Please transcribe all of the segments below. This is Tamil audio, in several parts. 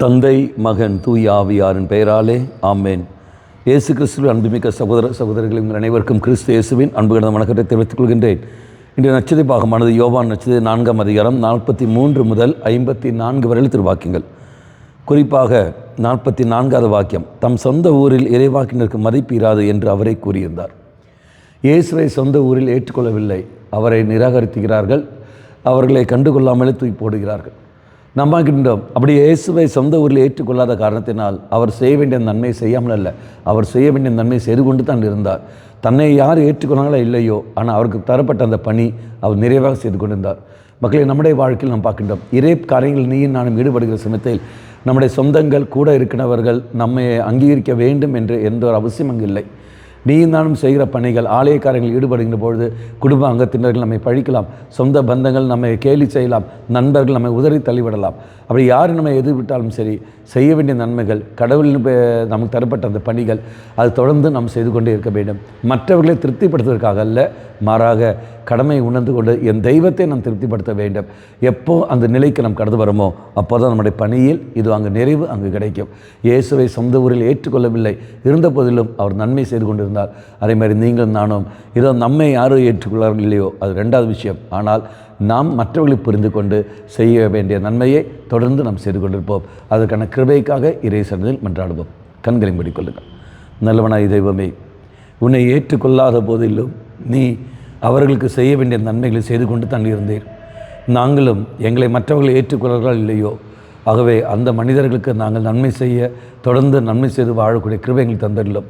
தந்தை மகன் தூய ஆவியாரின் பெயராலே ஆமேன். இயேசு கிறிஸ்துவின் அன்புமிக்க சகோதர சகோதரிகள் உங்கள் அனைவருக்கும் கிறிஸ்து இயேசுவின் அன்பு கிடந்த வணக்கத்தை தெரிவித்துக் கொள்கின்றேன். இன்றைய நட்சத்திர பாகமானது யோவான் நட்சத்திர 4ஆம் அதிகாரம் 43 முதல் 54 வரையில் திருவாக்கியங்கள். குறிப்பாக 44வது வாக்கியம், தம் சொந்த ஊரில் இறைவாக்கினருக்கு மதிப்பீராது என்று அவரை கூறியிருந்தார். இயேசுவை சொந்த ஊரில் ஏற்றுக்கொள்ளவில்லை, அவரை நிராகரித்துகிறார்கள், அவர்களை கண்டுகொள்ளாமலே தூக்கி போடுகிறார்கள். நம்பாகின்றோம். அப்படி இயேசுவை சொந்த ஊரில் ஏற்றுக்கொள்ளாத காரணத்தினால் அவர் செய்ய வேண்டிய நன்மை செய்யாமல் அல்ல, அவர் செய்ய வேண்டிய நன்மை செய்து கொண்டு தான் இருந்தார். தன்னை யார் ஏற்றுக்கொள்ளாங்களோ இல்லையோ, ஆனால் அவருக்கு தரப்பட்ட அந்த பணி அவர் நிறைவாக செய்து கொண்டிருந்தார். மக்களை நம்முடைய வாழ்க்கையில் நாம் பார்க்கின்றோம். இறை காரியங்கள் நீயும் நானும் ஈடுபடுகிற சமயத்தில் நம்முடைய சொந்தங்கள் கூட இருக்கிறவர்கள் நம்மை அங்கீகரிக்க வேண்டும் என்று எந்த ஒரு அவசியம் அங்கு இல்லை. நீயும் நானும் செய்கிற பணிகள், ஆலய காரியங்கள் ஈடுபடுகின்ற பொழுது குடும்ப அங்கத்தினர்கள் நம்மை பழிக்கலாம், சொந்த பந்தங்கள் நம்மை கேலி செய்யலாம், நண்பர்கள் நம்மை உதறி தள்ளிவிடலாம். அப்படி யார் நம்மை எதிர்விட்டாலும் சரி, செய்ய வேண்டிய நன்மைகள், கடவுள் நமக்கு தரப்பட்ட அந்த பணிகள், அது தொடர்ந்து நாம் செய்து கொண்டே இருக்க வேண்டும். மற்றவர்களை திருப்திப்படுத்துவதற்காக அல்ல, மாறாக கடமை உணர்ந்து கொண்டு என் தெய்வத்தை நாம் திருப்திப்படுத்த வேண்டும். எப்போ அந்த நிலைக்கு நாம் கடந்து வரோமோ அப்போ தான் நம்முடைய பணியில் இது அங்கு நிறைவு அங்கு கிடைக்கும். இயேசுவை சொந்த ஊரில் ஏற்றுக்கொள்ளவில்லை, இருந்த போதிலும் அவர் நன்மை செய்து கொண்டிருந்தார். அதே மாதிரி நீங்கள் நானும் இதோ நம்மை யாரும் ஏற்றுக்கொள்ளார்கள் இல்லையோ அது ரெண்டாவது விஷயம். ஆனால் நாம் மற்றவர்களை புரிந்து கொண்டு செய்ய வேண்டிய நன்மையை தொடர்ந்து நாம் செய்து கொண்டிருப்போம். அதற்கான கிருபைக்காக இறை சன்னதியில் மன்றாடுவோம். கண்களை மூடிக்கொள்ளுங்கள். நல்லவனாய் தெய்வமே, உன்னை ஏற்றுக்கொள்ளாத போதிலும் நீ அவர்களுக்கு செய்ய வேண்டிய நன்மைகளை செய்து கொண்டு தான் இருந்தீர். நாங்களும் எங்களை மற்றவர்களை ஏற்றுக்கொள்கிறார்கள் இல்லையோ, ஆகவே அந்த மனிதர்களுக்கு நாங்கள் நன்மை செய்ய தொடர்ந்து நன்மை செய்து வாழக்கூடிய கிருபை எங்களுக்கு தந்துள்ளோம்.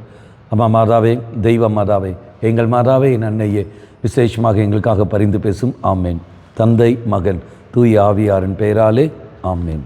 அம்மா மாதாவே, தெய்வ மாதாவே, எங்கள் மாதாவே, என் அன்னையே, விசேஷமாக எங்களுக்காக பரிந்து பேசும். ஆமேன். தந்தை மகன் தூய ஆவியாரின் பெயராலே ஆமேன்.